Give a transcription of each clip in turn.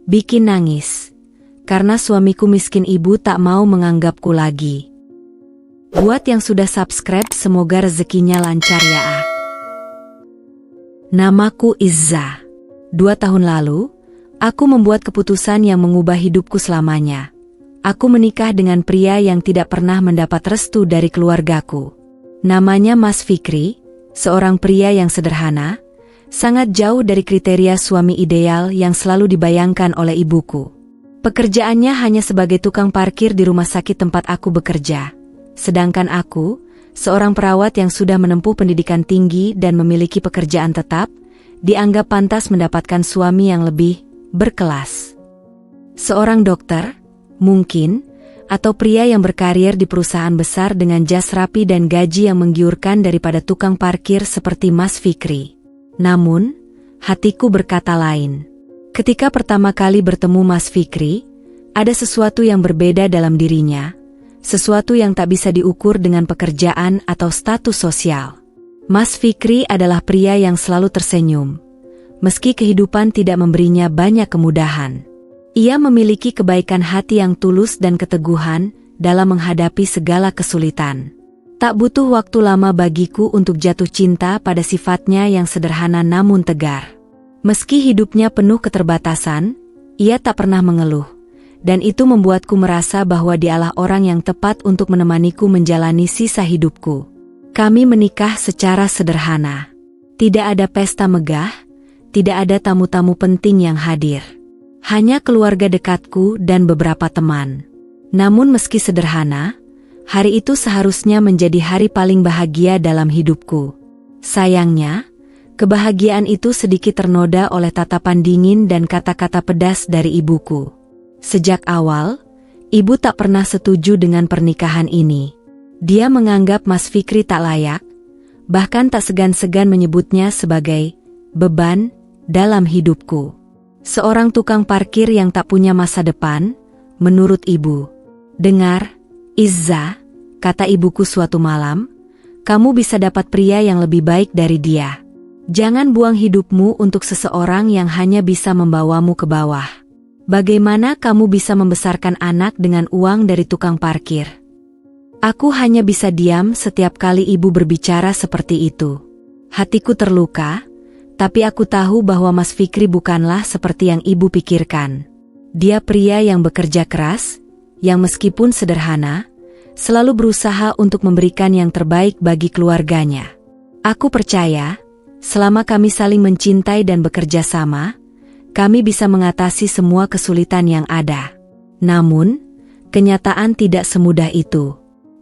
Bikin nangis. Karena suamiku miskin, ibu tak mau menganggapku lagi. Buat yang sudah subscribe, semoga rezekinya lancar ya. Namaku Izza. 2 tahun lalu, aku membuat keputusan yang mengubah hidupku selamanya. Aku menikah dengan pria yang tidak pernah mendapat restu dari keluargaku. Namanya Mas Fikri, seorang pria yang sederhana, sangat jauh dari kriteria suami ideal yang selalu dibayangkan oleh ibuku. Pekerjaannya hanya sebagai tukang parkir di rumah sakit tempat aku bekerja. Sedangkan aku, seorang perawat yang sudah menempuh pendidikan tinggi dan memiliki pekerjaan tetap, dianggap pantas mendapatkan suami yang lebih berkelas. Seorang dokter, mungkin, atau pria yang berkarir di perusahaan besar dengan jas rapi dan gaji yang menggiurkan daripada tukang parkir seperti Mas Fikri. Namun, hatiku berkata lain. Ketika pertama kali bertemu Mas Fikri, ada sesuatu yang berbeda dalam dirinya, sesuatu yang tak bisa diukur dengan pekerjaan atau status sosial. Mas Fikri adalah pria yang selalu tersenyum, meski kehidupan tidak memberinya banyak kemudahan. Ia memiliki kebaikan hati yang tulus dan keteguhan dalam menghadapi segala kesulitan. Tak butuh waktu lama bagiku untuk jatuh cinta pada sifatnya yang sederhana namun tegar. Meski hidupnya penuh keterbatasan, ia tak pernah mengeluh. Dan itu membuatku merasa bahwa dialah orang yang tepat untuk menemaniku menjalani sisa hidupku. Kami menikah secara sederhana. Tidak ada pesta megah, tidak ada tamu-tamu penting yang hadir. Hanya keluarga dekatku dan beberapa teman. Namun meski sederhana, hari itu seharusnya menjadi hari paling bahagia dalam hidupku. Sayangnya, kebahagiaan itu sedikit ternoda oleh tatapan dingin dan kata-kata pedas dari ibuku. Sejak awal, ibu tak pernah setuju dengan pernikahan ini. Dia menganggap Mas Fikri tak layak, bahkan tak segan-segan menyebutnya sebagai beban dalam hidupku. Seorang tukang parkir yang tak punya masa depan, menurut ibu. Dengar, Izza, kata ibuku suatu malam, kamu bisa dapat pria yang lebih baik dari dia. Jangan buang hidupmu untuk seseorang yang hanya bisa membawamu ke bawah. Bagaimana kamu bisa membesarkan anak dengan uang dari tukang parkir? Aku hanya bisa diam setiap kali ibu berbicara seperti itu. Hatiku terluka. Tapi aku tahu bahwa Mas Fikri bukanlah seperti yang ibu pikirkan. Dia pria yang bekerja keras, yang meskipun sederhana, selalu berusaha untuk memberikan yang terbaik bagi keluarganya. Aku percaya, selama kami saling mencintai dan bekerja sama, kami bisa mengatasi semua kesulitan yang ada. Namun, kenyataan tidak semudah itu.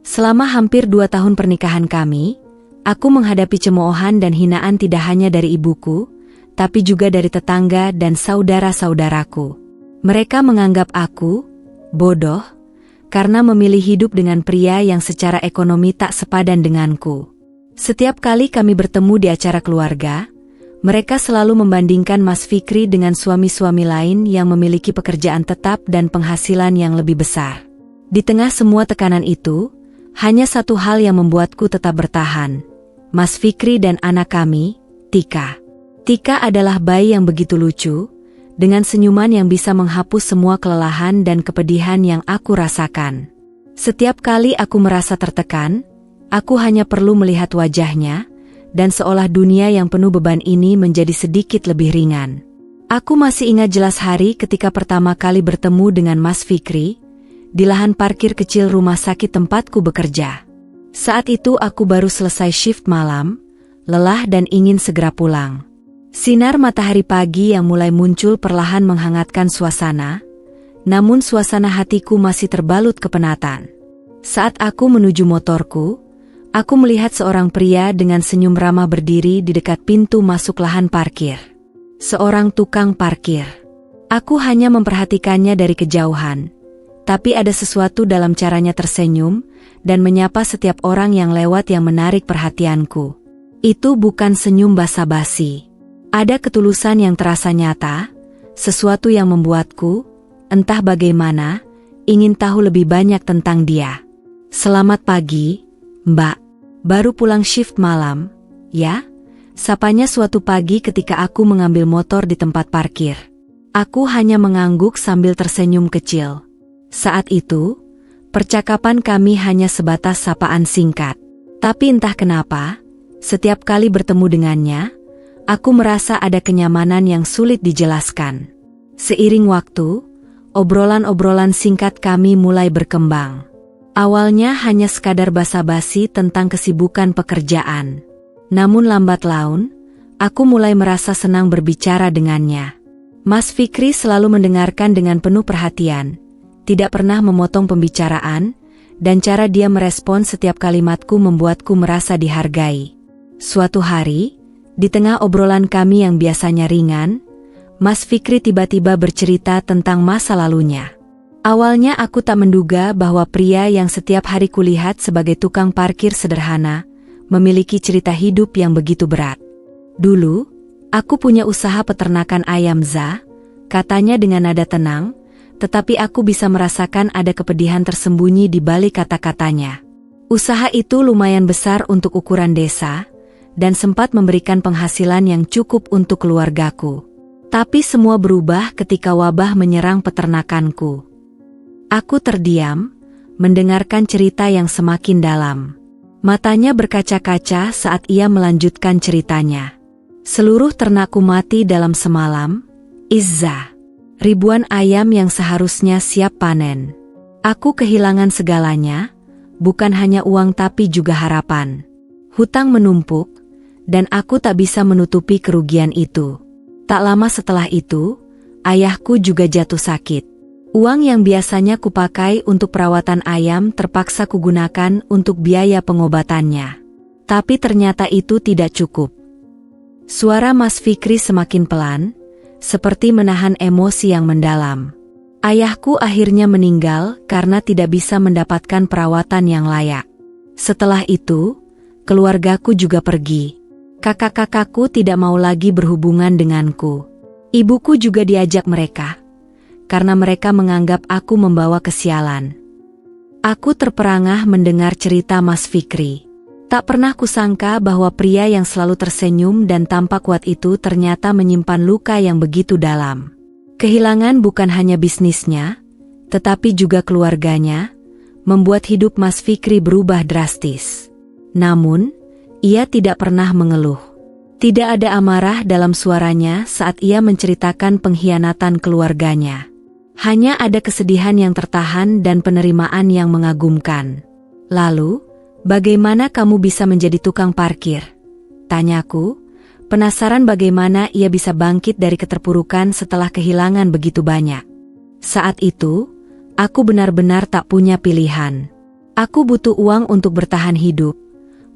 Selama hampir 2 tahun pernikahan kami, aku menghadapi cemoohan dan hinaan tidak hanya dari ibuku, tapi juga dari tetangga dan saudara-saudaraku. Mereka menganggap aku bodoh karena memilih hidup dengan pria yang secara ekonomi tak sepadan denganku. Setiap kali kami bertemu di acara keluarga, mereka selalu membandingkan Mas Fikri dengan suami-suami lain yang memiliki pekerjaan tetap dan penghasilan yang lebih besar. Di tengah semua tekanan itu, hanya satu hal yang membuatku tetap bertahan. Mas Fikri dan anak kami, Tika. Tika adalah bayi yang begitu lucu, dengan senyuman yang bisa menghapus semua kelelahan dan kepedihan yang aku rasakan. Setiap kali aku merasa tertekan, aku hanya perlu melihat wajahnya, dan seolah dunia yang penuh beban ini menjadi sedikit lebih ringan. Aku masih ingat jelas hari ketika pertama kali bertemu dengan Mas Fikri, di lahan parkir kecil rumah sakit tempatku bekerja. Saat itu aku baru selesai shift malam, lelah dan ingin segera pulang. Sinar matahari pagi yang mulai muncul perlahan menghangatkan suasana, namun suasana hatiku masih terbalut kepenatan. Saat aku menuju motorku, aku melihat seorang pria dengan senyum ramah berdiri di dekat pintu masuk lahan parkir. Seorang tukang parkir. Aku hanya memperhatikannya dari kejauhan, tapi ada sesuatu dalam caranya tersenyum dan menyapa setiap orang yang lewat yang menarik perhatianku. Itu bukan senyum basa-basi. Ada ketulusan yang terasa nyata, sesuatu yang membuatku, entah bagaimana, ingin tahu lebih banyak tentang dia. Selamat pagi, Mbak. Baru pulang shift malam, ya? Sapanya suatu pagi ketika aku mengambil motor di tempat parkir. Aku hanya mengangguk sambil tersenyum kecil. Saat itu, percakapan kami hanya sebatas sapaan singkat. Tapi entah kenapa, setiap kali bertemu dengannya, aku merasa ada kenyamanan yang sulit dijelaskan. Seiring waktu, obrolan-obrolan singkat kami mulai berkembang. Awalnya hanya sekadar basa-basi tentang kesibukan pekerjaan. Namun lambat laun, aku mulai merasa senang berbicara dengannya. Mas Fikri selalu mendengarkan dengan penuh perhatian, tidak pernah memotong pembicaraan, dan cara dia merespon setiap kalimatku membuatku merasa dihargai. Suatu hari, di tengah obrolan kami yang biasanya ringan, Mas Fikri tiba-tiba bercerita tentang masa lalunya. Awalnya aku tak menduga bahwa pria yang setiap hari kulihat sebagai tukang parkir sederhana, memiliki cerita hidup yang begitu berat. Dulu, aku punya usaha peternakan ayam Za, katanya dengan nada tenang, tetapi aku bisa merasakan ada kepedihan tersembunyi di balik kata-katanya. Usaha itu lumayan besar untuk ukuran desa, dan sempat memberikan penghasilan yang cukup untuk keluargaku. Tapi semua berubah ketika wabah menyerang peternakanku. Aku terdiam, mendengarkan cerita yang semakin dalam. Matanya berkaca-kaca saat ia melanjutkan ceritanya. Seluruh ternakku mati dalam semalam, Izza. Ribuan ayam yang seharusnya siap panen. Aku kehilangan segalanya, bukan hanya uang tapi juga harapan. Hutang menumpuk, dan aku tak bisa menutupi kerugian itu. Tak lama setelah itu, ayahku juga jatuh sakit. Uang yang biasanya kupakai untuk perawatan ayam terpaksa kugunakan untuk biaya pengobatannya. Tapi ternyata itu tidak cukup. Suara Mas Fikri semakin pelan, seperti menahan emosi yang mendalam. Ayahku akhirnya meninggal karena tidak bisa mendapatkan perawatan yang layak. Setelah itu, keluargaku juga pergi. Kakak-kakakku tidak mau lagi berhubungan denganku. Ibuku juga diajak mereka, karena mereka menganggap aku membawa kesialan. Aku terperangah mendengar cerita Mas Fikri. Tak pernah kusangka bahwa pria yang selalu tersenyum dan tampak kuat itu ternyata menyimpan luka yang begitu dalam. Kehilangan bukan hanya bisnisnya, tetapi juga keluarganya, membuat hidup Mas Fikri berubah drastis. Namun, ia tidak pernah mengeluh. Tidak ada amarah dalam suaranya saat ia menceritakan pengkhianatan keluarganya. Hanya ada kesedihan yang tertahan dan penerimaan yang mengagumkan. Lalu, bagaimana kamu bisa menjadi tukang parkir? Tanyaku, penasaran bagaimana ia bisa bangkit dari keterpurukan setelah kehilangan begitu banyak. Saat itu, aku benar-benar tak punya pilihan. Aku butuh uang untuk bertahan hidup,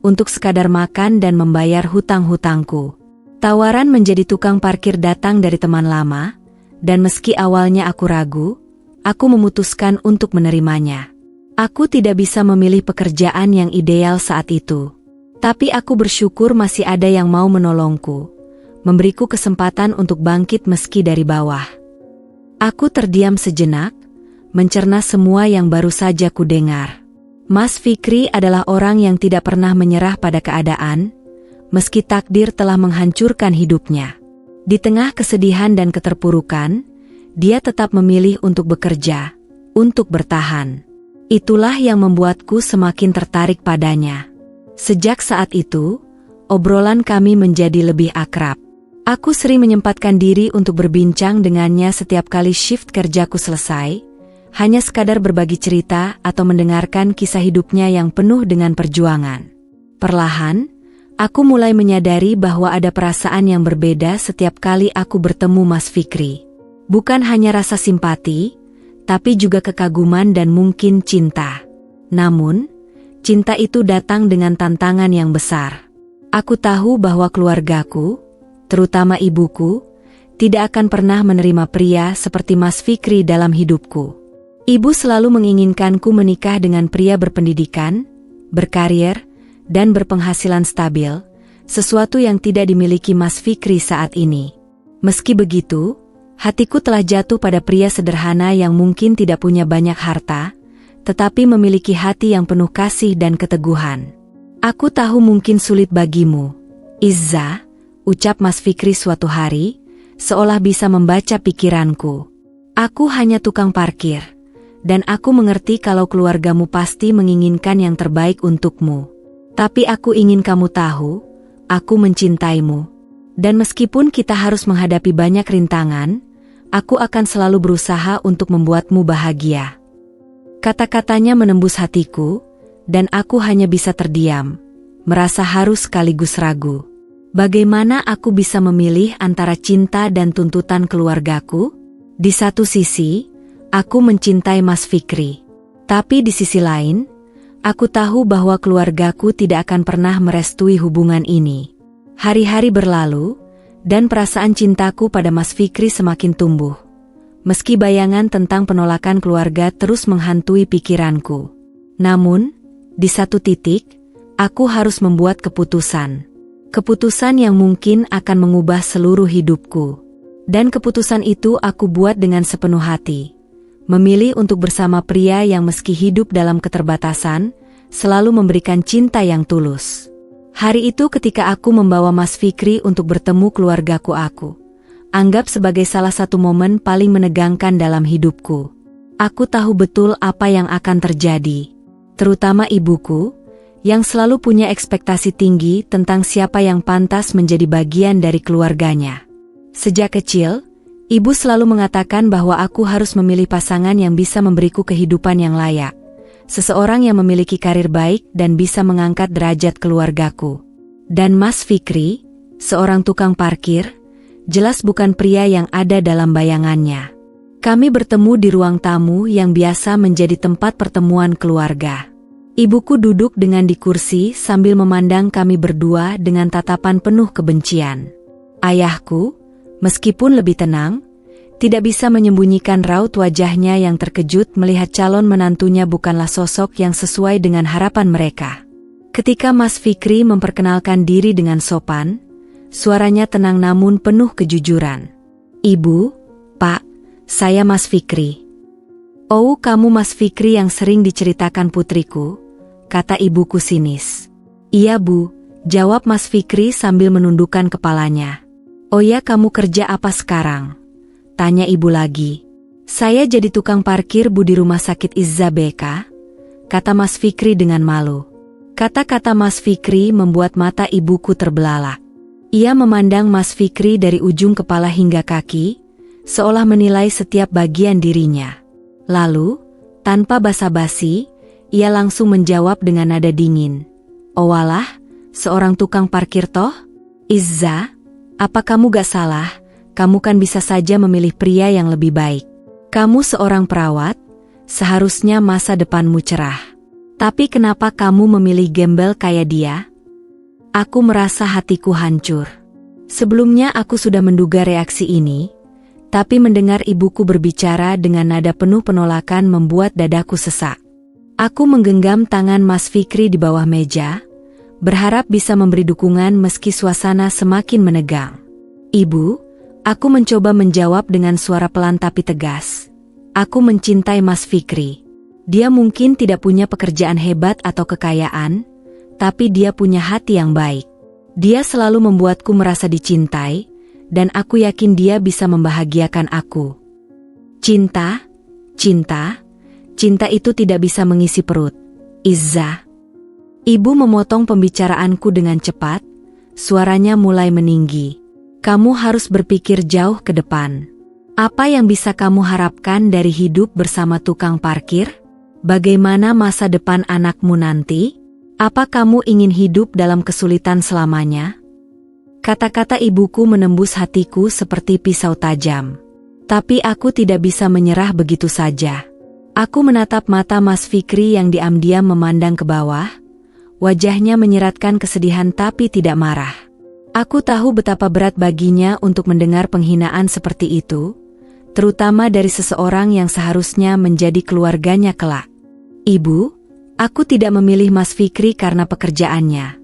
untuk sekadar makan dan membayar hutang-hutangku. Tawaran menjadi tukang parkir datang dari teman lama, dan meski awalnya aku ragu, aku memutuskan untuk menerimanya. Aku tidak bisa memilih pekerjaan yang ideal saat itu. Tapi aku bersyukur masih ada yang mau menolongku, memberiku kesempatan untuk bangkit meski dari bawah. Aku terdiam sejenak, mencerna semua yang baru saja kudengar. Mas Fikri adalah orang yang tidak pernah menyerah pada keadaan, meski takdir telah menghancurkan hidupnya. Di tengah kesedihan dan keterpurukan, dia tetap memilih untuk bekerja, untuk bertahan. Itulah yang membuatku semakin tertarik padanya. Sejak saat itu, obrolan kami menjadi lebih akrab. Aku sering menyempatkan diri untuk berbincang dengannya setiap kali shift kerjaku selesai, hanya sekadar berbagi cerita atau mendengarkan kisah hidupnya yang penuh dengan perjuangan. Perlahan, aku mulai menyadari bahwa ada perasaan yang berbeda setiap kali aku bertemu Mas Fikri. Bukan hanya rasa simpati, tapi juga kekaguman dan mungkin cinta. Namun, cinta itu datang dengan tantangan yang besar. Aku tahu bahwa keluargaku, terutama ibuku, tidak akan pernah menerima pria seperti Mas Fikri dalam hidupku. Ibu selalu menginginkanku menikah dengan pria berpendidikan, berkarier, dan berpenghasilan stabil, sesuatu yang tidak dimiliki Mas Fikri saat ini. Meski begitu, hatiku telah jatuh pada pria sederhana yang mungkin tidak punya banyak harta, tetapi memiliki hati yang penuh kasih dan keteguhan. Aku tahu mungkin sulit bagimu, Izza, ucap Mas Fikri suatu hari, seolah bisa membaca pikiranku. Aku hanya tukang parkir, dan aku mengerti kalau keluargamu pasti menginginkan yang terbaik untukmu. Tapi aku ingin kamu tahu, aku mencintaimu. Dan meskipun kita harus menghadapi banyak rintangan, aku akan selalu berusaha untuk membuatmu bahagia. Kata-katanya menembus hatiku, dan aku hanya bisa terdiam, merasa haru sekaligus ragu. Bagaimana aku bisa memilih antara cinta dan tuntutan keluargaku? Di satu sisi, aku mencintai Mas Fikri. Tapi di sisi lain, aku tahu bahwa keluargaku tidak akan pernah merestui hubungan ini. Hari-hari berlalu, dan perasaan cintaku pada Mas Fikri semakin tumbuh. Meski bayangan tentang penolakan keluarga terus menghantui pikiranku. Namun, di satu titik, aku harus membuat keputusan. Keputusan yang mungkin akan mengubah seluruh hidupku. Dan keputusan itu aku buat dengan sepenuh hati. Memilih untuk bersama pria yang meski hidup dalam keterbatasan, selalu memberikan cinta yang tulus. Hari itu ketika aku membawa Mas Fikri untuk bertemu keluargaku, aku anggap sebagai salah satu momen paling menegangkan dalam hidupku. Aku tahu betul apa yang akan terjadi. Terutama ibuku, yang selalu punya ekspektasi tinggi tentang siapa yang pantas menjadi bagian dari keluarganya. Sejak kecil, ibu selalu mengatakan bahwa aku harus memilih pasangan yang bisa memberiku kehidupan yang layak. Seseorang yang memiliki karir baik dan bisa mengangkat derajat keluargaku. Dan Mas Fikri, seorang tukang parkir, jelas bukan pria yang ada dalam bayangannya. Kami bertemu di ruang tamu yang biasa menjadi tempat pertemuan keluarga. Ibuku duduk dengan di kursi sambil memandang kami berdua dengan tatapan penuh kebencian. Ayahku, meskipun lebih tenang, tidak bisa menyembunyikan raut wajahnya yang terkejut melihat calon menantunya bukanlah sosok yang sesuai dengan harapan mereka. Ketika Mas Fikri memperkenalkan diri dengan sopan, suaranya tenang namun penuh kejujuran. "Ibu, Pak, saya Mas Fikri." "Oh, kamu Mas Fikri yang sering diceritakan putriku," kata ibuku sinis. "Iya Bu," jawab Mas Fikri sambil menundukkan kepalanya. "Oh ya, kamu kerja apa sekarang?" tanya ibu lagi. "Saya jadi tukang parkir Bu di rumah sakit Izza BK," kata Mas Fikri dengan malu. Kata-kata Mas Fikri membuat mata ibuku terbelalak. Ia memandang Mas Fikri dari ujung kepala hingga kaki, seolah menilai setiap bagian dirinya. Lalu, tanpa basa-basi, ia langsung menjawab dengan nada dingin. "Oh walah, seorang tukang parkir toh? Izza, apa kamu gak salah? Kamu kan bisa saja memilih pria yang lebih baik. Kamu seorang perawat, seharusnya masa depanmu cerah. Tapi kenapa kamu memilih gembel kayak dia?" Aku merasa hatiku hancur. Sebelumnya aku sudah menduga reaksi ini, tapi mendengar ibuku berbicara dengan nada penuh penolakan membuat dadaku sesak. Aku menggenggam tangan Mas Fikri di bawah meja, berharap bisa memberi dukungan meski suasana semakin menegang. "Ibu," aku mencoba menjawab dengan suara pelan tapi tegas. "Aku mencintai Mas Fikri. Dia mungkin tidak punya pekerjaan hebat atau kekayaan, tapi dia punya hati yang baik. Dia selalu membuatku merasa dicintai, dan aku yakin dia bisa membahagiakan aku. Cinta, cinta, cinta itu tidak bisa mengisi perut, Izza." Ibu memotong pembicaraanku dengan cepat, suaranya mulai meninggi. "Kamu harus berpikir jauh ke depan. Apa yang bisa kamu harapkan dari hidup bersama tukang parkir? Bagaimana masa depan anakmu nanti? Apa kamu ingin hidup dalam kesulitan selamanya?" Kata-kata ibuku menembus hatiku seperti pisau tajam. Tapi aku tidak bisa menyerah begitu saja. Aku menatap mata Mas Fikri yang diam-diam memandang ke bawah. Wajahnya menyeratkan kesedihan tapi tidak marah. Aku tahu betapa berat baginya untuk mendengar penghinaan seperti itu, terutama dari seseorang yang seharusnya menjadi keluarganya kelak. "Ibu, aku tidak memilih Mas Fikri karena pekerjaannya,"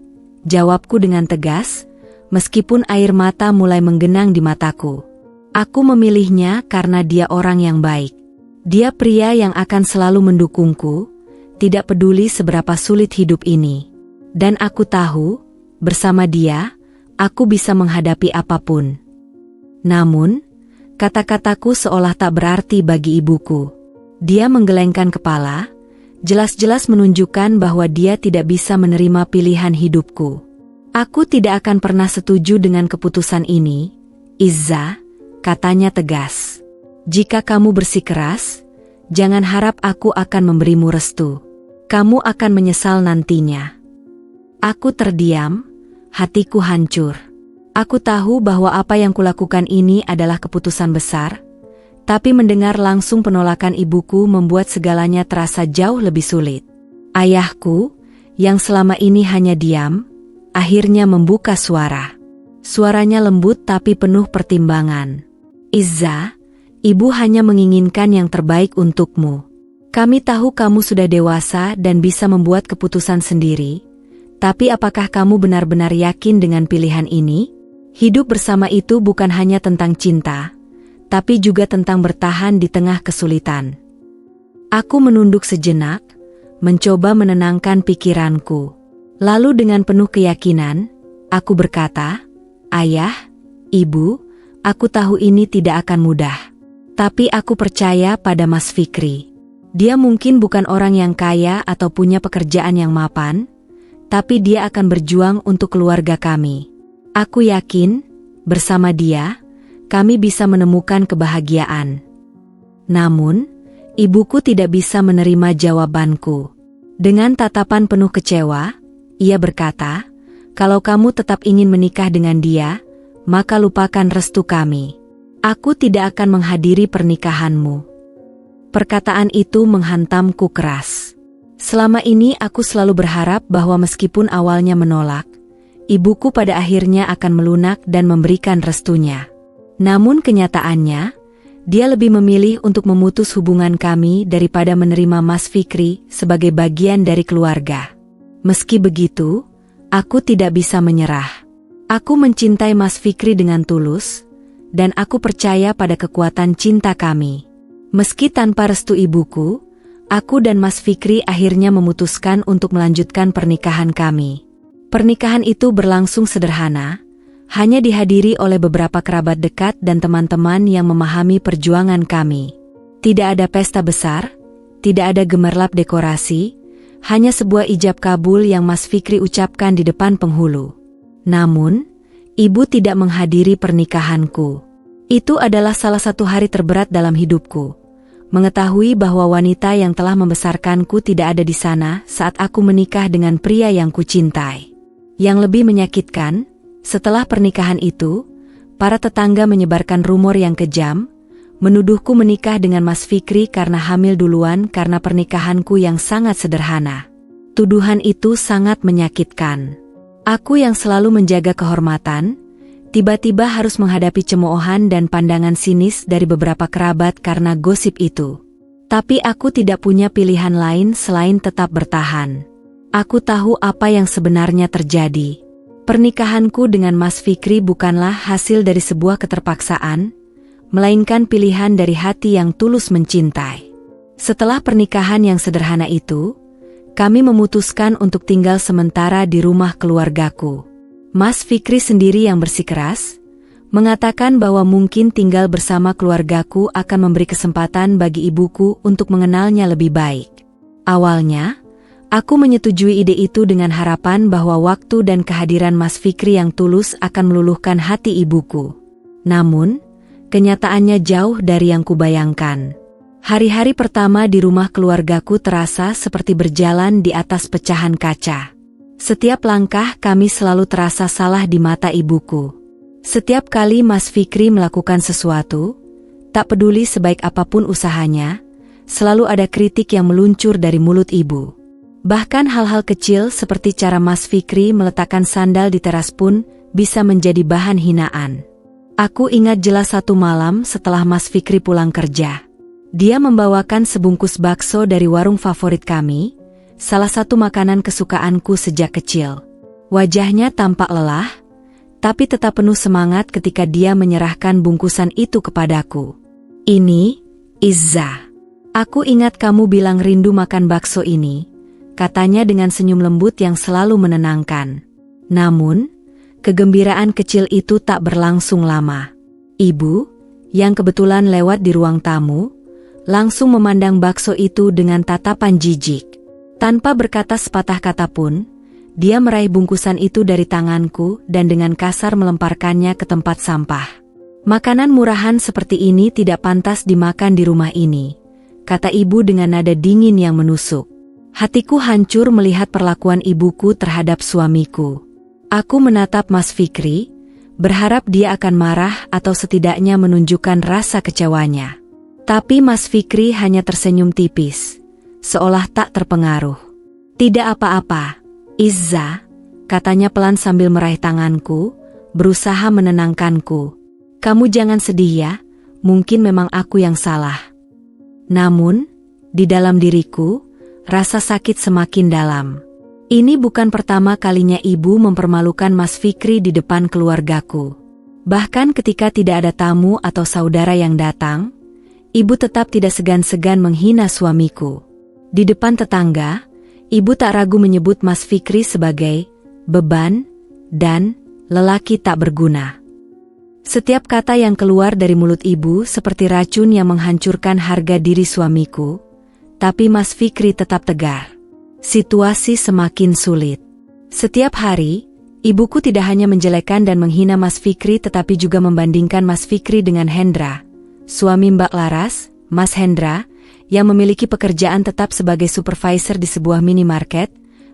jawabku dengan tegas, meskipun air mata mulai menggenang di mataku. "Aku memilihnya karena dia orang yang baik. Dia pria yang akan selalu mendukungku, tidak peduli seberapa sulit hidup ini. Dan aku tahu, bersama dia, aku bisa menghadapi apapun." Namun, kata-kataku seolah tak berarti bagi ibuku. Dia menggelengkan kepala, jelas-jelas menunjukkan bahwa dia tidak bisa menerima pilihan hidupku. Aku tidak akan pernah setuju dengan keputusan ini, Izza, katanya tegas. Jika kamu bersikeras, jangan harap aku akan memberimu restu. Kamu akan menyesal nantinya. Aku terdiam, hatiku hancur. Aku tahu bahwa apa yang kulakukan ini adalah keputusan besar, tapi mendengar langsung penolakan ibuku membuat segalanya terasa jauh lebih sulit. Ayahku, yang selama ini hanya diam, akhirnya membuka suara. Suaranya lembut tapi penuh pertimbangan. Izza, ibu hanya menginginkan yang terbaik untukmu. Kami tahu kamu sudah dewasa dan bisa membuat keputusan sendiri, tapi apakah kamu benar-benar yakin dengan pilihan ini? Hidup bersama itu bukan hanya tentang cinta, tapi juga tentang bertahan di tengah kesulitan. Aku menunduk sejenak, mencoba menenangkan pikiranku. Lalu dengan penuh keyakinan, aku berkata, "Ayah, Ibu, aku tahu ini tidak akan mudah. Tapi aku percaya pada Mas Fikri. Dia mungkin bukan orang yang kaya atau punya pekerjaan yang mapan, tapi dia akan berjuang untuk keluarga kami. Aku yakin, bersama dia, kami bisa menemukan kebahagiaan." Namun, ibuku tidak bisa menerima jawabanku. Dengan tatapan penuh kecewa, ia berkata, "Kalau kamu tetap ingin menikah dengan dia, maka lupakan restu kami. Aku tidak akan menghadiri pernikahanmu." Perkataan itu menghantamku keras. Selama ini aku selalu berharap bahwa meskipun awalnya menolak, ibuku pada akhirnya akan melunak dan memberikan restunya. Namun kenyataannya, dia lebih memilih untuk memutus hubungan kami daripada menerima Mas Fikri sebagai bagian dari keluarga. Meski begitu, aku tidak bisa menyerah. Aku mencintai Mas Fikri dengan tulus, dan aku percaya pada kekuatan cinta kami. Meski tanpa restu ibuku, aku dan Mas Fikri akhirnya memutuskan untuk melanjutkan pernikahan kami. Pernikahan itu berlangsung sederhana, hanya dihadiri oleh beberapa kerabat dekat dan teman-teman yang memahami perjuangan kami. Tidak ada pesta besar, tidak ada gemerlap dekorasi, hanya sebuah ijab kabul yang Mas Fikri ucapkan di depan penghulu. Namun, ibu tidak menghadiri pernikahanku. Itu adalah salah satu hari terberat dalam hidupku. Mengetahui bahwa wanita yang telah membesarkanku tidak ada di sana saat aku menikah dengan pria yang kucintai. Yang lebih menyakitkan, setelah pernikahan itu, para tetangga menyebarkan rumor yang kejam, menuduhku menikah dengan Mas Fikri karena hamil duluan karena pernikahanku yang sangat sederhana. Tuduhan itu sangat menyakitkan. Aku yang selalu menjaga kehormatan, tiba-tiba harus menghadapi cemoohan dan pandangan sinis dari beberapa kerabat karena gosip itu. Tapi aku tidak punya pilihan lain selain tetap bertahan. Aku tahu apa yang sebenarnya terjadi. Pernikahanku dengan Mas Fikri bukanlah hasil dari sebuah keterpaksaan, melainkan pilihan dari hati yang tulus mencintai. Setelah pernikahan yang sederhana itu, kami memutuskan untuk tinggal sementara di rumah keluargaku. Mas Fikri sendiri yang bersikeras, mengatakan bahwa mungkin tinggal bersama keluargaku akan memberi kesempatan bagi ibuku untuk mengenalnya lebih baik. Awalnya, aku menyetujui ide itu dengan harapan bahwa waktu dan kehadiran Mas Fikri yang tulus akan meluluhkan hati ibuku. Namun, kenyataannya jauh dari yang kubayangkan. Hari-hari pertama di rumah keluargaku terasa seperti berjalan di atas pecahan kaca. Setiap langkah kami selalu terasa salah di mata ibuku. Setiap kali Mas Fikri melakukan sesuatu, tak peduli sebaik apapun usahanya, selalu ada kritik yang meluncur dari mulut ibu. Bahkan hal-hal kecil seperti cara Mas Fikri meletakkan sandal di teras pun bisa menjadi bahan hinaan. Aku ingat jelas satu malam setelah Mas Fikri pulang kerja. Dia membawakan sebungkus bakso dari warung favorit kami, salah satu makanan kesukaanku sejak kecil. Wajahnya tampak lelah, tapi tetap penuh semangat ketika dia menyerahkan bungkusan itu kepadaku. "Ini, Izza. Aku ingat kamu bilang rindu makan bakso ini," katanya dengan senyum lembut yang selalu menenangkan. Namun, kegembiraan kecil itu tak berlangsung lama. Ibu, yang kebetulan lewat di ruang tamu, langsung memandang bakso itu dengan tatapan jijik. Tanpa berkata sepatah kata pun, dia meraih bungkusan itu dari tanganku dan dengan kasar melemparkannya ke tempat sampah. Makanan murahan seperti ini tidak pantas dimakan di rumah ini, kata ibu dengan nada dingin yang menusuk. Hatiku hancur melihat perlakuan ibuku terhadap suamiku. Aku menatap Mas Fikri, berharap dia akan marah atau setidaknya menunjukkan rasa kecewanya. Tapi Mas Fikri hanya tersenyum tipis, seolah tak terpengaruh. Tidak apa-apa, Izza, katanya pelan sambil meraih tanganku, berusaha menenangkanku. Kamu jangan sedih ya, mungkin memang aku yang salah. Namun, di dalam diriku, rasa sakit semakin dalam. Ini bukan pertama kalinya ibu mempermalukan Mas Fikri di depan keluargaku. Bahkan ketika tidak ada tamu atau saudara yang datang, ibu tetap tidak segan-segan menghina suamiku. Di depan tetangga, ibu tak ragu menyebut Mas Fikri sebagai beban dan lelaki tak berguna. Setiap kata yang keluar dari mulut ibu seperti racun yang menghancurkan harga diri suamiku, tapi Mas Fikri tetap tegar. Situasi semakin sulit. Setiap hari, ibuku tidak hanya menjelekkan dan menghina Mas Fikri tetapi juga membandingkan Mas Fikri dengan Hendra, suami Mbak Laras. Mas Hendra, yang memiliki pekerjaan tetap sebagai supervisor di sebuah minimarket,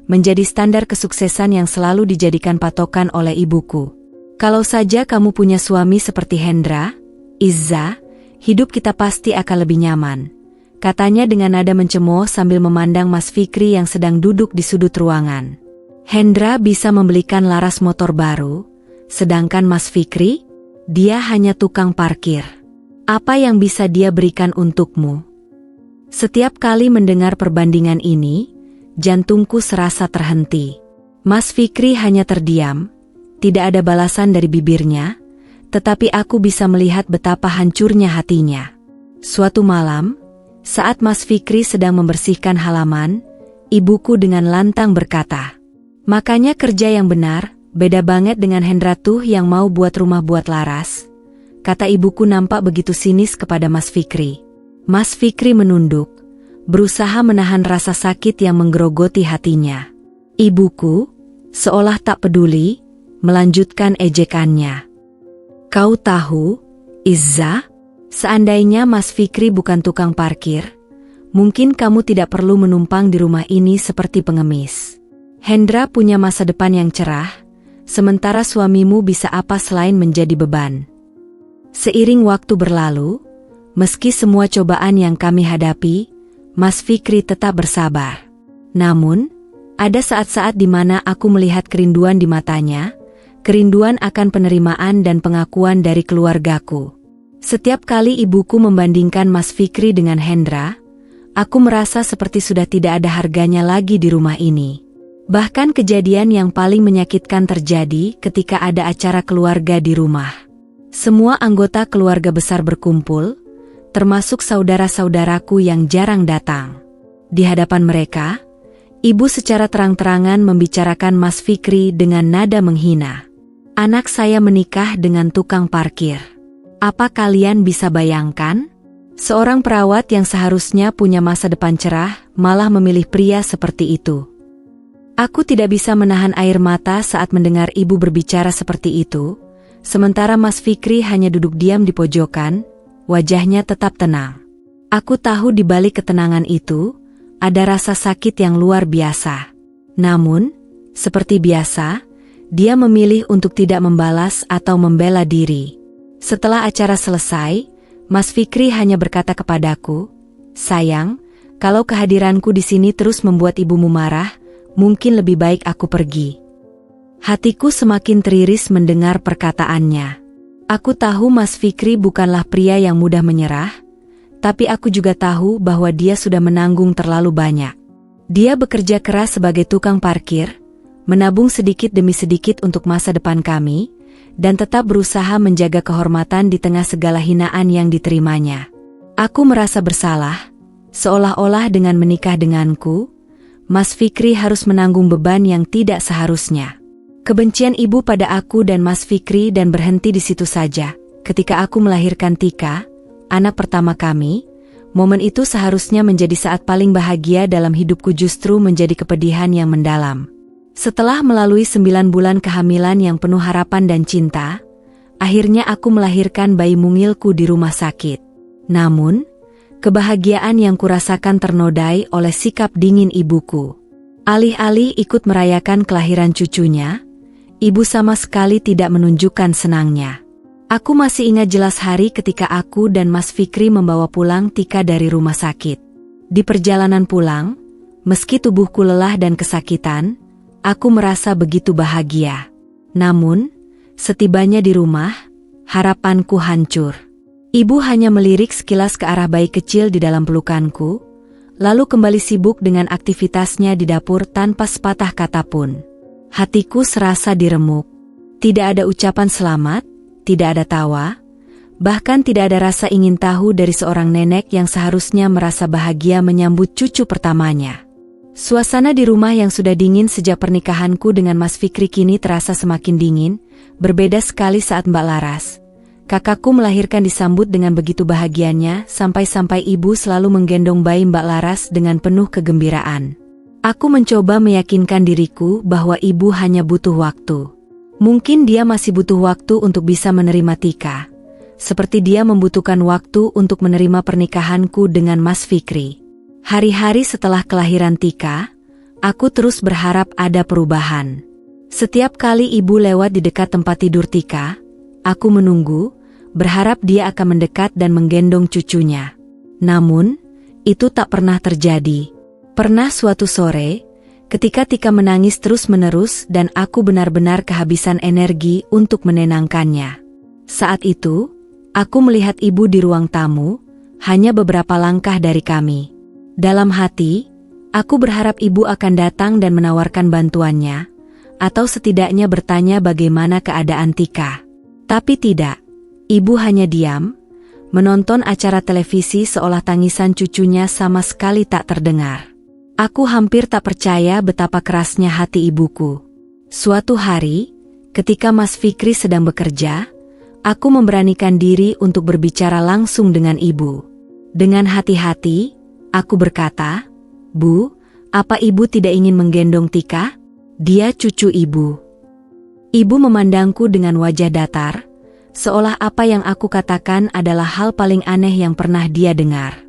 menjadi standar kesuksesan yang selalu dijadikan patokan oleh ibuku. Kalau saja kamu punya suami seperti Hendra, Izza, hidup kita pasti akan lebih nyaman, katanya dengan nada mencemooh sambil memandang Mas Fikri yang sedang duduk di sudut ruangan. Hendra bisa membelikan Laras motor baru, sedangkan Mas Fikri, dia hanya tukang parkir. Apa yang bisa dia berikan untukmu? Setiap kali mendengar perbandingan ini, jantungku serasa terhenti. Mas Fikri hanya terdiam, tidak ada balasan dari bibirnya, tetapi aku bisa melihat betapa hancurnya hatinya. Suatu malam, saat Mas Fikri sedang membersihkan halaman, ibuku dengan lantang berkata, "Makanya kerja yang benar, beda banget dengan Hendra tuh yang mau buat rumah buat Laras," kata ibuku nampak begitu sinis kepada Mas Fikri. Mas Fikri menunduk, berusaha menahan rasa sakit yang menggerogoti hatinya. Ibuku, seolah tak peduli, melanjutkan ejekannya. "Kau tahu, Izza, seandainya Mas Fikri bukan tukang parkir, mungkin kamu tidak perlu menumpang di rumah ini seperti pengemis. Hendra punya masa depan yang cerah, sementara suamimu bisa apa selain menjadi beban." Seiring waktu berlalu, meski semua cobaan yang kami hadapi, Mas Fikri tetap bersabar. Namun, ada saat-saat di mana aku melihat kerinduan di matanya, kerinduan akan penerimaan dan pengakuan dari keluargaku. Setiap kali ibuku membandingkan Mas Fikri dengan Hendra, aku merasa seperti sudah tidak ada harganya lagi di rumah ini. Bahkan kejadian yang paling menyakitkan terjadi ketika ada acara keluarga di rumah. Semua anggota keluarga besar berkumpul, termasuk saudara-saudaraku yang jarang datang. Di hadapan mereka, ibu secara terang-terangan membicarakan Mas Fikri dengan nada menghina. "Anak saya menikah dengan tukang parkir. Apa kalian bisa bayangkan? Seorang perawat yang seharusnya punya masa depan cerah, malah memilih pria seperti itu." Aku tidak bisa menahan air mata saat mendengar ibu berbicara seperti itu, sementara Mas Fikri hanya duduk diam di pojokan, wajahnya tetap tenang. Aku tahu di balik ketenangan itu, ada rasa sakit yang luar biasa. Namun, seperti biasa, dia memilih untuk tidak membalas atau membela diri. Setelah acara selesai, Mas Fikri hanya berkata kepadaku, "Sayang, kalau kehadiranku di sini terus membuat ibumu marah, mungkin lebih baik aku pergi." Hatiku semakin teriris mendengar perkataannya. Aku tahu Mas Fikri bukanlah pria yang mudah menyerah, tapi aku juga tahu bahwa dia sudah menanggung terlalu banyak. Dia bekerja keras sebagai tukang parkir, menabung sedikit demi sedikit untuk masa depan kami, dan tetap berusaha menjaga kehormatan di tengah segala hinaan yang diterimanya. Aku merasa bersalah, seolah-olah dengan menikah denganku, Mas Fikri harus menanggung beban yang tidak seharusnya. Kebencian ibu pada aku dan Mas Fikri dan berhenti di situ saja, ketika aku melahirkan Tika, anak pertama kami, momen itu seharusnya menjadi saat paling bahagia dalam hidupku, justru menjadi kepedihan yang mendalam. Setelah melalui 9 bulan kehamilan yang penuh harapan dan cinta, akhirnya aku melahirkan bayi mungilku di rumah sakit. Namun, kebahagiaan yang kurasakan ternodai oleh sikap dingin ibuku. Alih-alih ikut merayakan kelahiran cucunya, ibu sama sekali tidak menunjukkan senangnya. Aku masih ingat jelas hari ketika aku dan Mas Fikri membawa pulang Tika dari rumah sakit. Di perjalanan pulang, meski tubuhku lelah dan kesakitan, aku merasa begitu bahagia. Namun, setibanya di rumah, harapanku hancur. Ibu hanya melirik sekilas ke arah bayi kecil di dalam pelukanku, lalu kembali sibuk dengan aktivitasnya di dapur tanpa sepatah kata pun. Hatiku serasa diremuk. Tidak ada ucapan selamat, tidak ada tawa, bahkan tidak ada rasa ingin tahu dari seorang nenek yang seharusnya merasa bahagia menyambut cucu pertamanya. Suasana di rumah yang sudah dingin sejak pernikahanku dengan Mas Fikri kini terasa semakin dingin, berbeda sekali saat Mbak Laras, kakakku, melahirkan, disambut dengan begitu bahagianya, sampai-sampai ibu selalu menggendong bayi Mbak Laras dengan penuh kegembiraan. Aku mencoba meyakinkan diriku bahwa ibu hanya butuh waktu. Mungkin dia masih butuh waktu untuk bisa menerima Tika, seperti dia membutuhkan waktu untuk menerima pernikahanku dengan Mas Fikri. Hari-hari setelah kelahiran Tika, aku terus berharap ada perubahan. Setiap kali ibu lewat di dekat tempat tidur Tika, aku menunggu, berharap dia akan mendekat dan menggendong cucunya. Namun, itu tak pernah terjadi. Pernah suatu sore, ketika Tika menangis terus-menerus dan aku benar-benar kehabisan energi untuk menenangkannya. Saat itu, aku melihat ibu di ruang tamu, hanya beberapa langkah dari kami. Dalam hati, aku berharap ibu akan datang dan menawarkan bantuannya, atau setidaknya bertanya bagaimana keadaan Tika. Tapi tidak. Ibu hanya diam, menonton acara televisi seolah tangisan cucunya sama sekali tak terdengar. Aku hampir tak percaya betapa kerasnya hati ibuku. Suatu hari, ketika Mas Fikri sedang bekerja, aku memberanikan diri untuk berbicara langsung dengan ibu. Dengan hati-hati, aku berkata, "Bu, apa ibu tidak ingin menggendong Tika? Dia cucu ibu." Ibu memandangku dengan wajah datar, seolah apa yang aku katakan adalah hal paling aneh yang pernah dia dengar.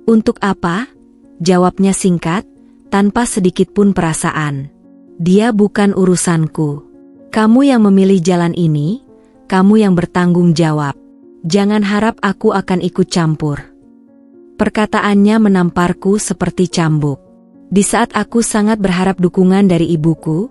"Untuk apa?" Jawabnya singkat, tanpa sedikit pun perasaan. "Dia bukan urusanku. Kamu yang memilih jalan ini, kamu yang bertanggung jawab. Jangan harap aku akan ikut campur." Perkataannya menamparku seperti cambuk. Di saat aku sangat berharap dukungan dari ibuku,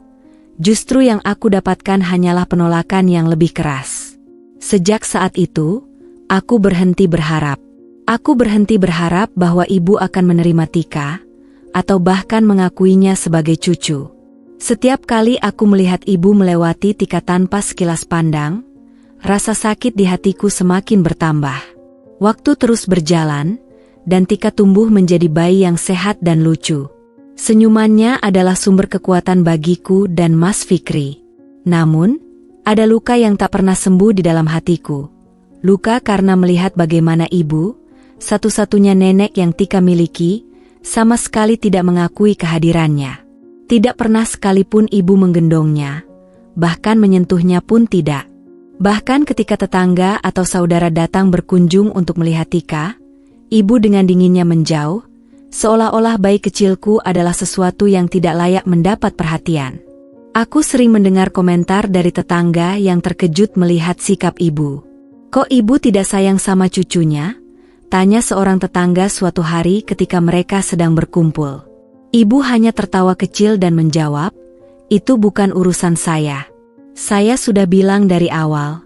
justru yang aku dapatkan hanyalah penolakan yang lebih keras. Sejak saat itu, aku berhenti berharap. Aku berhenti berharap bahwa ibu akan menerima Tika, atau bahkan mengakuinya sebagai cucu. Setiap kali aku melihat ibu melewati Tika tanpa sekilas pandang, rasa sakit di hatiku semakin bertambah. Waktu terus berjalan, dan Tika tumbuh menjadi bayi yang sehat dan lucu. Senyumannya adalah sumber kekuatan bagiku dan Mas Fikri. Namun, ada luka yang tak pernah sembuh di dalam hatiku. Luka karena melihat bagaimana ibu, satu-satunya nenek yang Tika miliki, sama sekali tidak mengakui kehadirannya. Tidak pernah sekalipun ibu menggendongnya, bahkan menyentuhnya pun tidak. Bahkan ketika tetangga atau saudara datang berkunjung untuk melihat Tika, ibu dengan dinginnya menjauh, seolah-olah bayi kecilku adalah sesuatu yang tidak layak mendapat perhatian. Aku sering mendengar komentar dari tetangga yang terkejut melihat sikap ibu. "Kok ibu tidak sayang sama cucunya?" tanya seorang tetangga suatu hari ketika mereka sedang berkumpul. Ibu hanya tertawa kecil dan menjawab, "Itu bukan urusan saya. Saya sudah bilang dari awal."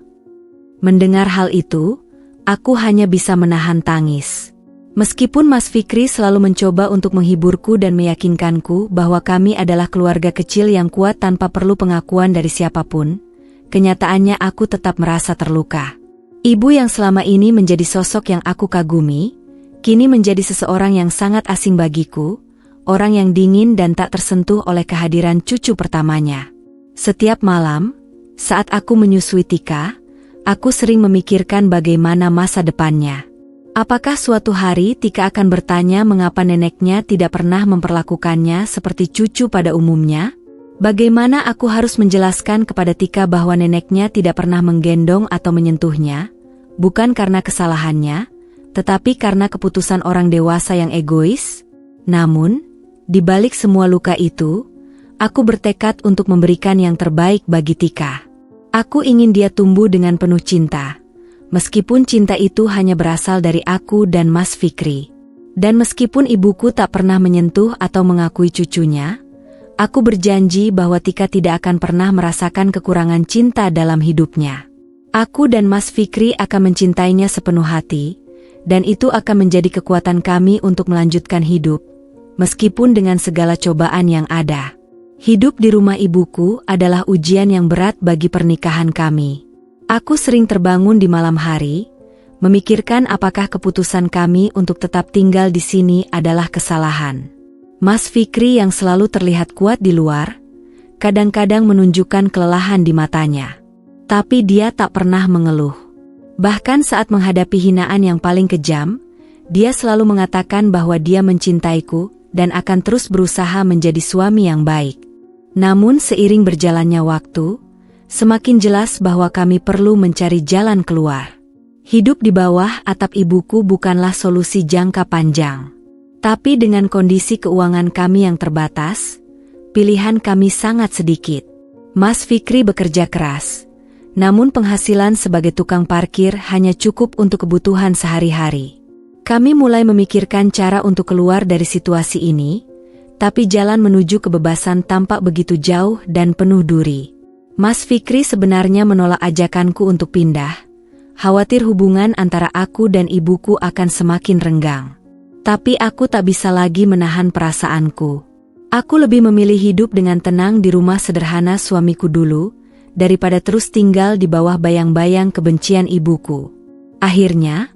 Mendengar hal itu, aku hanya bisa menahan tangis. Meskipun Mas Fikri selalu mencoba untuk menghiburku dan meyakinkanku bahwa kami adalah keluarga kecil yang kuat tanpa perlu pengakuan dari siapapun, kenyataannya aku tetap merasa terluka. Ibu yang selama ini menjadi sosok yang aku kagumi, kini menjadi seseorang yang sangat asing bagiku, orang yang dingin dan tak tersentuh oleh kehadiran cucu pertamanya. Setiap malam, saat aku menyusui Tika, Aku sering memikirkan bagaimana masa depannya. Apakah suatu hari Tika akan bertanya mengapa neneknya tidak pernah memperlakukannya seperti cucu pada umumnya? Bagaimana aku harus menjelaskan kepada Tika bahwa neneknya tidak pernah menggendong atau menyentuhnya, bukan karena kesalahannya, tetapi karena keputusan orang dewasa yang egois? Namun, di balik semua luka itu, aku bertekad untuk memberikan yang terbaik bagi Tika. Aku ingin dia tumbuh dengan penuh cinta, meskipun cinta itu hanya berasal dari aku dan Mas Fikri. Dan meskipun ibuku tak pernah menyentuh atau mengakui cucunya, aku berjanji bahwa Tika tidak akan pernah merasakan kekurangan cinta dalam hidupnya. Aku dan Mas Fikri akan mencintainya sepenuh hati, dan itu akan menjadi kekuatan kami untuk melanjutkan hidup, meskipun dengan segala cobaan yang ada. Hidup di rumah ibuku adalah ujian yang berat bagi pernikahan kami. Aku sering terbangun di malam hari, memikirkan apakah keputusan kami untuk tetap tinggal di sini adalah kesalahan. Mas Fikri yang selalu terlihat kuat di luar, kadang-kadang menunjukkan kelelahan di matanya. Tapi dia tak pernah mengeluh. Bahkan saat menghadapi hinaan yang paling kejam, dia selalu mengatakan bahwa dia mencintaiku dan akan terus berusaha menjadi suami yang baik. Namun seiring berjalannya waktu, semakin jelas bahwa kami perlu mencari jalan keluar. Hidup di bawah atap ibuku bukanlah solusi jangka panjang. Tapi dengan kondisi keuangan kami yang terbatas, pilihan kami sangat sedikit. Mas Fikri bekerja keras, namun penghasilan sebagai tukang parkir hanya cukup untuk kebutuhan sehari-hari. Kami mulai memikirkan cara untuk keluar dari situasi ini, tapi jalan menuju kebebasan tampak begitu jauh dan penuh duri. Mas Fikri sebenarnya menolak ajakanku untuk pindah, khawatir hubungan antara aku dan ibuku akan semakin renggang. Tapi aku tak bisa lagi menahan perasaanku. Aku lebih memilih hidup dengan tenang di rumah sederhana suamiku dulu, daripada terus tinggal di bawah bayang-bayang kebencian ibuku. Akhirnya,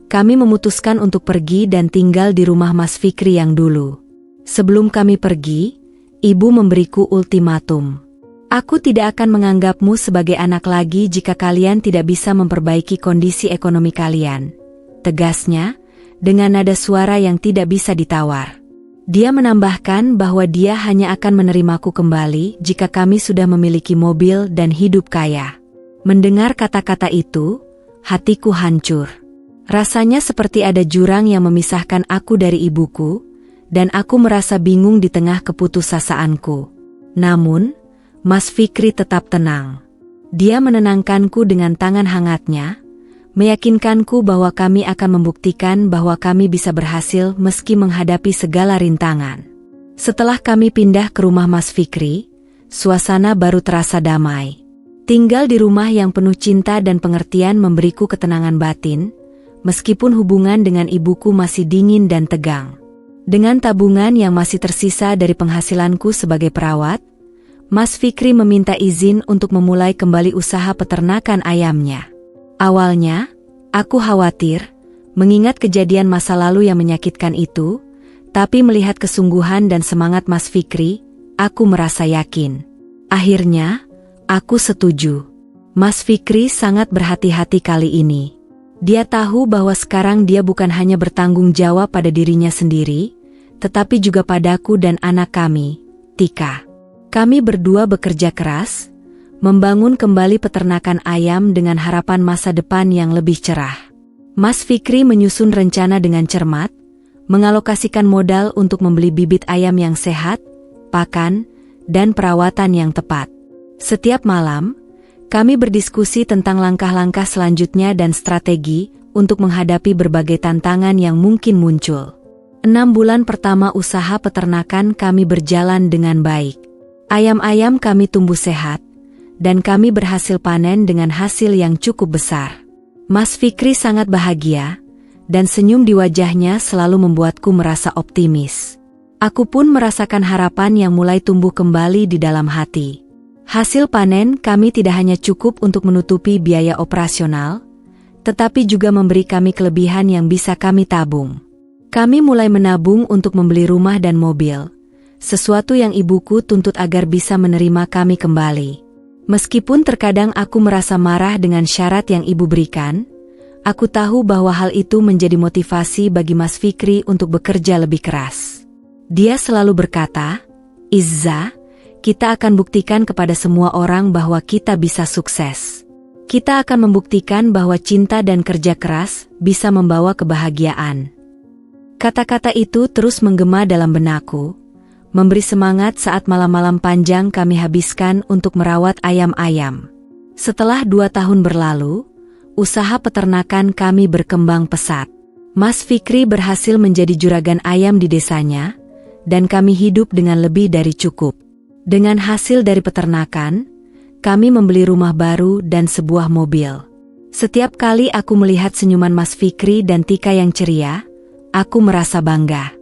kami memutuskan untuk pergi dan tinggal di rumah Mas Fikri yang dulu. Sebelum kami pergi, ibu memberiku ultimatum. Aku tidak akan menganggapmu sebagai anak lagi jika kalian tidak bisa memperbaiki kondisi ekonomi kalian, tegasnya, dengan nada suara yang tidak bisa ditawar. Dia menambahkan bahwa dia hanya akan menerimaku kembali jika kami sudah memiliki mobil dan hidup kaya. Mendengar kata-kata itu, hatiku hancur. Rasanya seperti ada jurang yang memisahkan aku dari ibuku, dan aku merasa bingung di tengah keputusasaanku. Namun, Mas Fikri tetap tenang. Dia menenangkanku dengan tangan hangatnya, meyakinkanku bahwa kami akan membuktikan bahwa kami bisa berhasil meski menghadapi segala rintangan. Setelah kami pindah ke rumah Mas Fikri, suasana baru terasa damai. Tinggal di rumah yang penuh cinta dan pengertian memberiku ketenangan batin, meskipun hubungan dengan ibuku masih dingin dan tegang. Dengan tabungan yang masih tersisa dari penghasilanku sebagai perawat, Mas Fikri meminta izin untuk memulai kembali usaha peternakan ayamnya. Awalnya, aku khawatir, mengingat kejadian masa lalu yang menyakitkan itu, tapi melihat kesungguhan dan semangat Mas Fikri, aku merasa yakin. Akhirnya, aku setuju. Mas Fikri sangat berhati-hati kali ini. Dia tahu bahwa sekarang dia bukan hanya bertanggung jawab pada dirinya sendiri, tetapi juga padaku dan anak kami, Tika. Kami berdua bekerja keras, membangun kembali peternakan ayam dengan harapan masa depan yang lebih cerah. Mas Fikri menyusun rencana dengan cermat, mengalokasikan modal untuk membeli bibit ayam yang sehat, pakan, dan perawatan yang tepat. Setiap malam, kami berdiskusi tentang langkah-langkah selanjutnya dan strategi untuk menghadapi berbagai tantangan yang mungkin muncul. 6 bulan pertama usaha peternakan kami berjalan dengan baik. Ayam-ayam kami tumbuh sehat, dan kami berhasil panen dengan hasil yang cukup besar. Mas Fikri sangat bahagia, dan senyum di wajahnya selalu membuatku merasa optimis. Aku pun merasakan harapan yang mulai tumbuh kembali di dalam hati. Hasil panen kami tidak hanya cukup untuk menutupi biaya operasional, tetapi juga memberi kami kelebihan yang bisa kami tabung. Kami mulai menabung untuk membeli rumah dan mobil, sesuatu yang ibuku tuntut agar bisa menerima kami kembali. Meskipun terkadang aku merasa marah dengan syarat yang ibu berikan, aku tahu bahwa hal itu menjadi motivasi bagi Mas Fikri untuk bekerja lebih keras. Dia selalu berkata, "Izza, kita akan buktikan kepada semua orang bahwa kita bisa sukses. Kita akan membuktikan bahwa cinta dan kerja keras bisa membawa kebahagiaan." Kata-kata itu terus menggema dalam benakku, memberi semangat saat malam-malam panjang kami habiskan untuk merawat ayam-ayam. Setelah 2 tahun berlalu, usaha peternakan kami berkembang pesat. Mas Fikri berhasil menjadi juragan ayam di desanya, dan kami hidup dengan lebih dari cukup. Dengan hasil dari peternakan, kami membeli rumah baru dan sebuah mobil. Setiap kali aku melihat senyuman Mas Fikri dan Tika yang ceria, aku merasa bangga.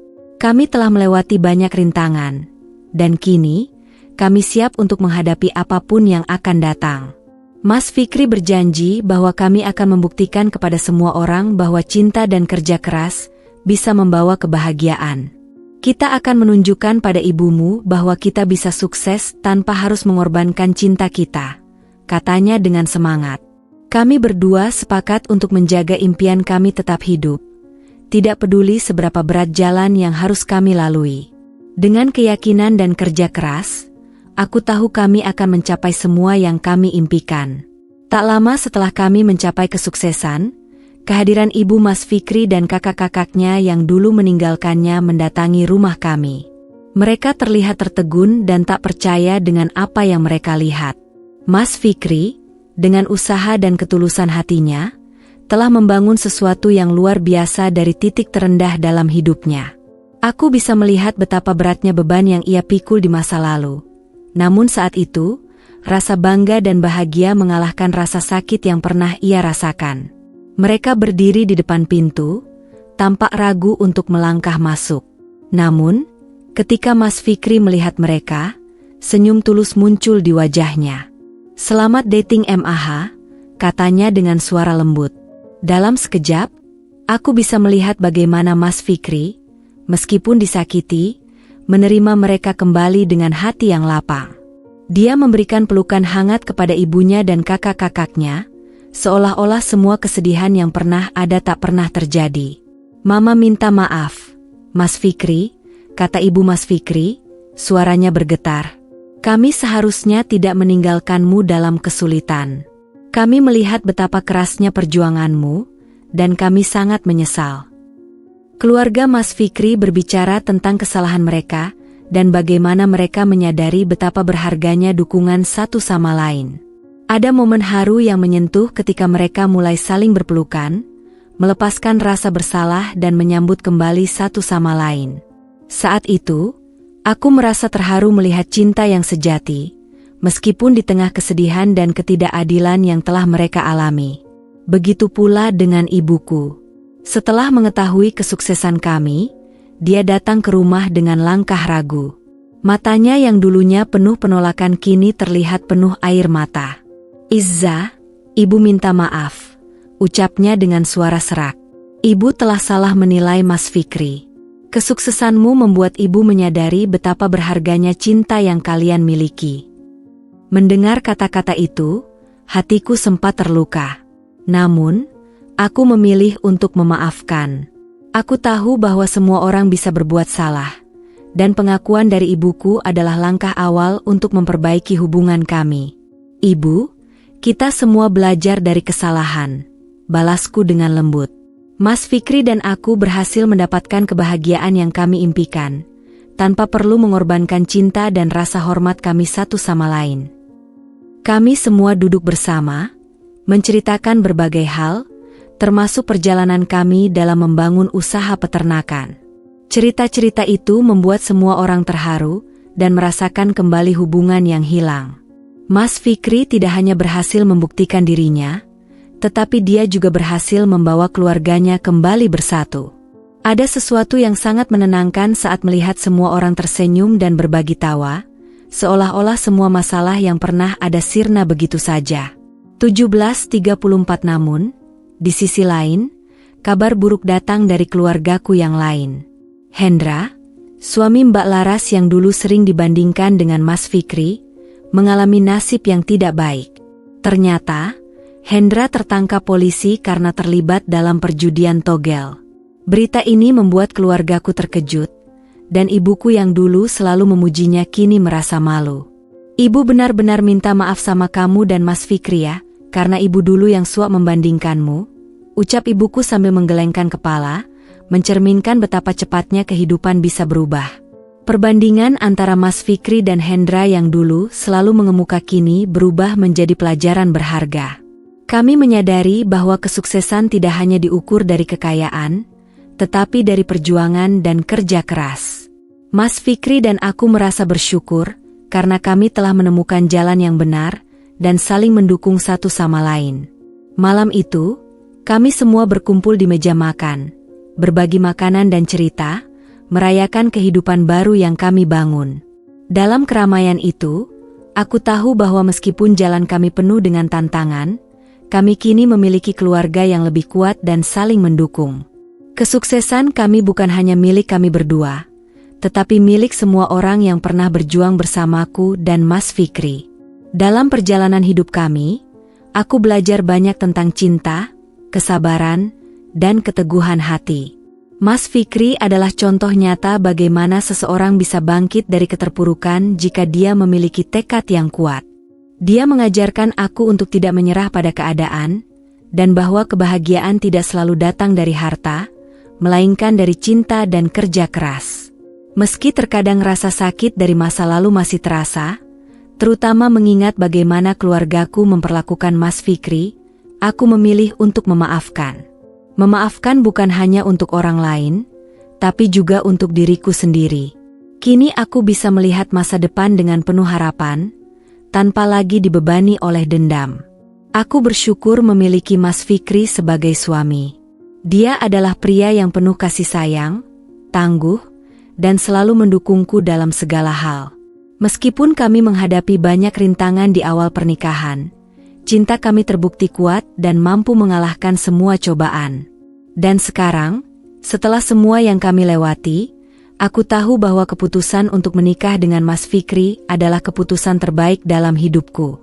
Kami telah melewati banyak rintangan, dan kini, kami siap untuk menghadapi apapun yang akan datang. Mas Fikri berjanji bahwa kami akan membuktikan kepada semua orang bahwa cinta dan kerja keras bisa membawa kebahagiaan. Kita akan menunjukkan pada ibumu bahwa kita bisa sukses tanpa harus mengorbankan cinta kita, katanya dengan semangat. Kami berdua sepakat untuk menjaga impian kami tetap hidup, tidak peduli seberapa berat jalan yang harus kami lalui. Dengan keyakinan dan kerja keras, aku tahu kami akan mencapai semua yang kami impikan. Tak lama setelah kami mencapai kesuksesan, kehadiran ibu Mas Fikri dan kakak-kakaknya yang dulu meninggalkannya mendatangi rumah kami. Mereka terlihat tertegun dan tak percaya dengan apa yang mereka lihat. Mas Fikri, dengan usaha dan ketulusan hatinya, telah membangun sesuatu yang luar biasa dari titik terendah dalam hidupnya. Aku bisa melihat betapa beratnya beban yang ia pikul di masa lalu. Namun saat itu, rasa bangga dan bahagia mengalahkan rasa sakit yang pernah ia rasakan. Mereka berdiri di depan pintu, tampak ragu untuk melangkah masuk. Namun, ketika Mas Fikri melihat mereka, senyum tulus muncul di wajahnya. "Selamat dating MAH," katanya dengan suara lembut. Dalam sekejap, aku bisa melihat bagaimana Mas Fikri, meskipun disakiti, menerima mereka kembali dengan hati yang lapang. Dia memberikan pelukan hangat kepada ibunya dan kakak-kakaknya, seolah-olah semua kesedihan yang pernah ada tak pernah terjadi. "Mama minta maaf, Mas Fikri," kata ibu Mas Fikri, suaranya bergetar. "Kami seharusnya tidak meninggalkanmu dalam kesulitan. Kami melihat betapa kerasnya perjuanganmu, dan kami sangat menyesal." Keluarga Mas Fikri berbicara tentang kesalahan mereka, dan bagaimana mereka menyadari betapa berharganya dukungan satu sama lain. Ada momen haru yang menyentuh ketika mereka mulai saling berpelukan, melepaskan rasa bersalah dan menyambut kembali satu sama lain. Saat itu, aku merasa terharu melihat cinta yang sejati, meskipun di tengah kesedihan dan ketidakadilan yang telah mereka alami. Begitu pula dengan ibuku. Setelah mengetahui kesuksesan kami, dia datang ke rumah dengan langkah ragu. Matanya yang dulunya penuh penolakan kini terlihat penuh air mata. "Izza, ibu minta maaf," ucapnya dengan suara serak. "Ibu telah salah menilai Mas Fikri. Kesuksesanmu membuat ibu menyadari betapa berharganya cinta yang kalian miliki." Mendengar kata-kata itu, hatiku sempat terluka. Namun, aku memilih untuk memaafkan. Aku tahu bahwa semua orang bisa berbuat salah, dan pengakuan dari ibuku adalah langkah awal untuk memperbaiki hubungan kami. "Ibu, kita semua belajar dari kesalahan," balasku dengan lembut. Mas Fikri dan aku berhasil mendapatkan kebahagiaan yang kami impikan, tanpa perlu mengorbankan cinta dan rasa hormat kami satu sama lain. Kami semua duduk bersama, menceritakan berbagai hal, termasuk perjalanan kami dalam membangun usaha peternakan. Cerita-cerita itu membuat semua orang terharu dan merasakan kembali hubungan yang hilang. Mas Fikri tidak hanya berhasil membuktikan dirinya, tetapi dia juga berhasil membawa keluarganya kembali bersatu. Ada sesuatu yang sangat menenangkan saat melihat semua orang tersenyum dan berbagi tawa, seolah-olah semua masalah yang pernah ada sirna begitu saja. 17:34 Namun, di sisi lain, kabar buruk datang dari keluargaku yang lain. Hendra, suami Mbak Laras yang dulu sering dibandingkan dengan Mas Fikri, mengalami nasib yang tidak baik. Ternyata, Hendra tertangkap polisi karena terlibat dalam perjudian togel. Berita ini membuat keluargaku terkejut, dan ibuku yang dulu selalu memujinya kini merasa malu. Ibu benar-benar minta maaf sama kamu dan Mas Fikri ya, karena ibu dulu yang suap membandingkanmu, ucap ibuku sambil menggelengkan kepala, mencerminkan betapa cepatnya kehidupan bisa berubah. Perbandingan antara Mas Fikri dan Hendra yang dulu selalu mengemuka kini berubah menjadi pelajaran berharga. Kami menyadari bahwa kesuksesan tidak hanya diukur dari kekayaan, tetapi dari perjuangan dan kerja keras. Mas Fikri dan aku merasa bersyukur, karena kami telah menemukan jalan yang benar, dan saling mendukung satu sama lain. Malam itu, kami semua berkumpul di meja makan, berbagi makanan dan cerita, merayakan kehidupan baru yang kami bangun. Dalam keramaian itu, aku tahu bahwa meskipun jalan kami penuh dengan tantangan, kami kini memiliki keluarga yang lebih kuat dan saling mendukung. Kesuksesan kami bukan hanya milik kami berdua, tetapi milik semua orang yang pernah berjuang bersamaku dan Mas Fikri. Dalam perjalanan hidup kami, aku belajar banyak tentang cinta, kesabaran, dan keteguhan hati. Mas Fikri adalah contoh nyata bagaimana seseorang bisa bangkit dari keterpurukan jika dia memiliki tekad yang kuat. Dia mengajarkan aku untuk tidak menyerah pada keadaan, dan bahwa kebahagiaan tidak selalu datang dari harta, melainkan dari cinta dan kerja keras. Meski terkadang rasa sakit dari masa lalu masih terasa, terutama mengingat bagaimana keluargaku memperlakukan Mas Fikri, aku memilih untuk memaafkan. Memaafkan bukan hanya untuk orang lain, tapi juga untuk diriku sendiri. Kini aku bisa melihat masa depan dengan penuh harapan, tanpa lagi dibebani oleh dendam. Aku bersyukur memiliki Mas Fikri sebagai suami. Dia adalah pria yang penuh kasih sayang, tangguh, dan selalu mendukungku dalam segala hal. Meskipun kami menghadapi banyak rintangan di awal pernikahan, cinta kami terbukti kuat dan mampu mengalahkan semua cobaan. Dan sekarang, setelah semua yang kami lewati, aku tahu bahwa keputusan untuk menikah dengan Mas Fikri adalah keputusan terbaik dalam hidupku.